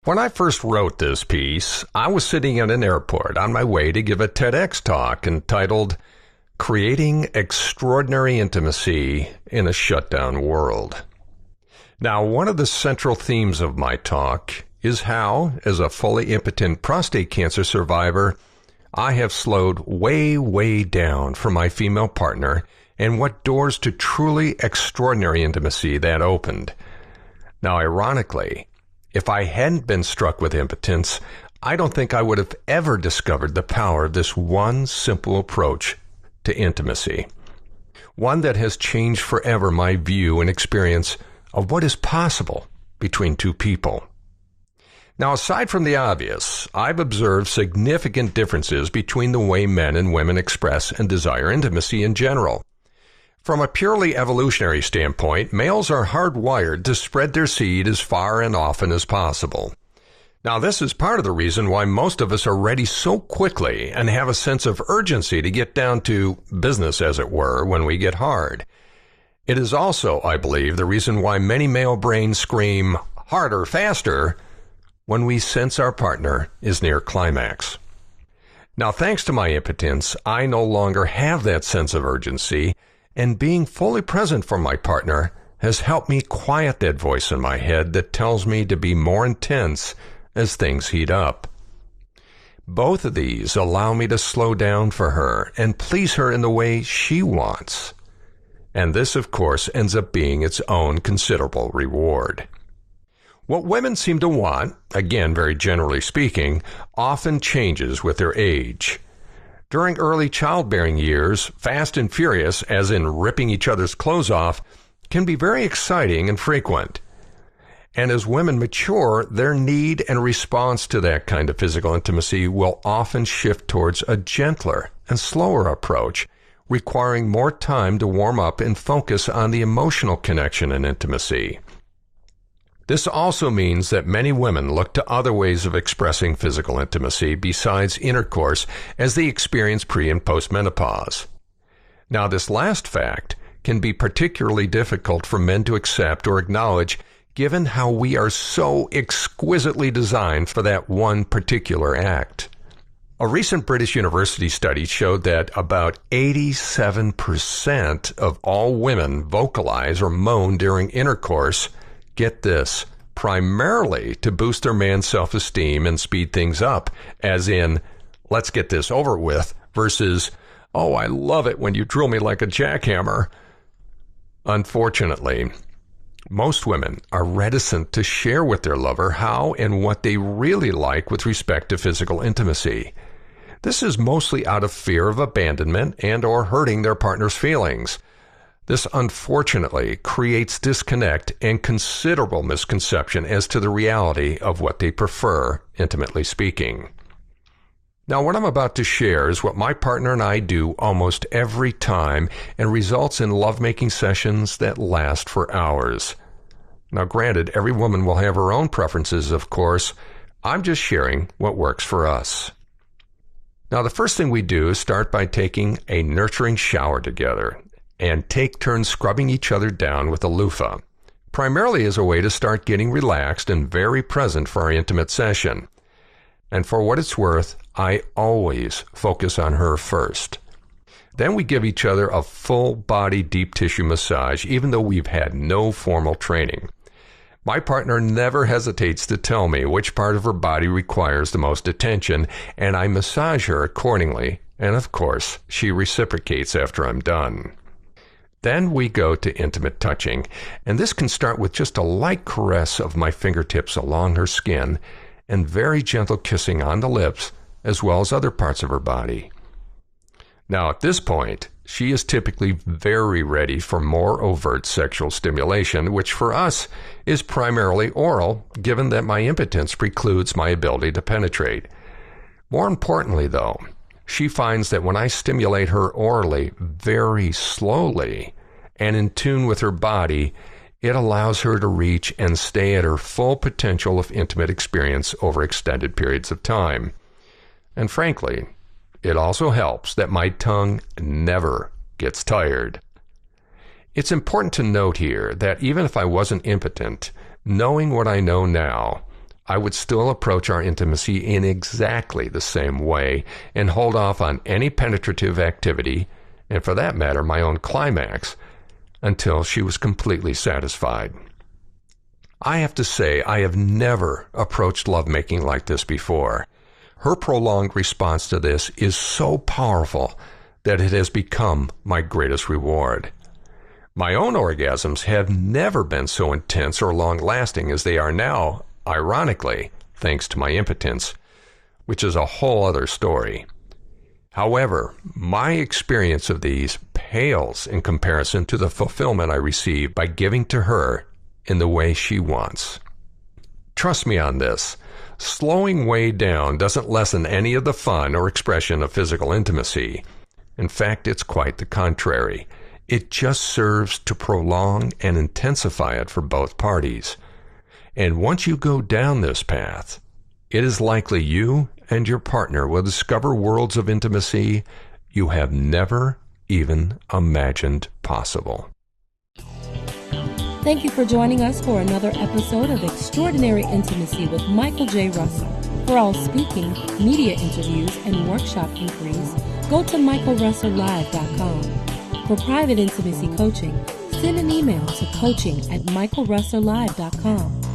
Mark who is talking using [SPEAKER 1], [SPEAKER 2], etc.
[SPEAKER 1] When I first wrote this piece, I was sitting at an airport on my way to give a TEDx talk entitled Creating Extraordinary Intimacy in a Shutdown World. Now, one of the central themes of my talk is how, as a fully impotent prostate cancer survivor, I have slowed way down for my female partner and what doors to truly extraordinary intimacy that opened. Now, ironically, if I hadn't been struck with impotence, I don't think I would have ever discovered the power of this one simple approach to intimacy. One that has changed forever my view and experience of what is possible between two people. Now, aside from the obvious, I've observed significant differences between the way men and women express and desire intimacy in general. From a purely evolutionary standpoint, males are hardwired to spread their seed as far and often as possible. Now, this is part of the reason why most of us are ready so quickly and have a sense of urgency to get down to business, as it were, when we get hard. It is also, I believe, the reason why many male brains scream harder, faster when we sense our partner is near climax. Now, thanks to my impotence, I no longer have that sense of urgency, and being fully present for my partner has helped me quiet that voice in my head that tells me to be more intense as things heat up. Both of these allow me to slow down for her and please her in the way she wants. And this, of course, ends up being its own considerable reward. What women seem to want, again, very generally speaking, often changes with their age. During early childbearing years, fast and furious, as in ripping each other's clothes off, can be very exciting and frequent. And as women mature, their need and response to that kind of physical intimacy will often shift towards a gentler and slower approach, requiring more time to warm up and focus on the emotional connection and intimacy. This also means that many women look to other ways of expressing physical intimacy besides intercourse as they experience pre- and post-menopause. Now, this last fact can be particularly difficult for men to accept or acknowledge given how we are so exquisitely designed for that one particular act. A recent British university study showed that about 87% of all women vocalize or moan during intercourse, get this, primarily to boost their man's self-esteem and speed things up, as in, let's get this over with, versus, oh, I love it when you drill me like a jackhammer. Unfortunately, most women are reticent to share with their lover how and what they really like with respect to physical intimacy. This is mostly out of fear of abandonment and or hurting their partner's feelings. This unfortunately creates disconnect and considerable misconception as to the reality of what they prefer, intimately speaking. Now, what I'm about to share is what my partner and I do almost every time and results in lovemaking sessions that last for hours. Now, granted, every woman will have her own preferences, of course. I'm just sharing what works for us. Now, the first thing we do is start by taking a nurturing shower together and take turns scrubbing each other down with a loofah, primarily as a way to start getting relaxed and very present for our intimate session. And for what it's worth, I always focus on her first. Then we give each other a full-body deep tissue massage, even though we've had no formal training. My partner never hesitates to tell me which part of her body requires the most attention, and I massage her accordingly, and of course, she reciprocates after I'm done. Then we go to intimate touching, and this can start with just a light caress of my fingertips along her skin and very gentle kissing on the lips as well as other parts of her body. Now, at this point, she is typically very ready for more overt sexual stimulation, which for us is primarily oral, given that my impotence precludes my ability to penetrate. More importantly, though, she finds that when I stimulate her orally very slowly and in tune with her body, it allows her to reach and stay at her full potential of intimate experience over extended periods of time. And frankly, it also helps that my tongue never gets tired. It's important to note here that even if I wasn't impotent, knowing what I know now, I would still approach our intimacy in exactly the same way and hold off on any penetrative activity, and for that matter, my own climax, until she was completely satisfied. I have to say, I have never approached lovemaking like this before. Her prolonged response to this is so powerful that it has become my greatest reward. My own orgasms have never been so intense or long-lasting as they are now, ironically, thanks to my impotence, which is a whole other story. However, my experience of these pales in comparison to the fulfillment I receive by giving to her in the way she wants. Trust me on this. Slowing way down doesn't lessen any of the fun or expression of physical intimacy. In fact, it's quite the contrary. It just serves to prolong and intensify it for both parties. And once you go down this path, it is likely you and your partner will discover worlds of intimacy you have never even imagined possible.
[SPEAKER 2] Thank you for joining us for another episode of Extraordinary Intimacy with Michael J. Russell. For all speaking, media interviews, and workshop inquiries, go to michaelrusselllive.com. For private intimacy coaching, send an email to coaching@michaelrusselllive.com.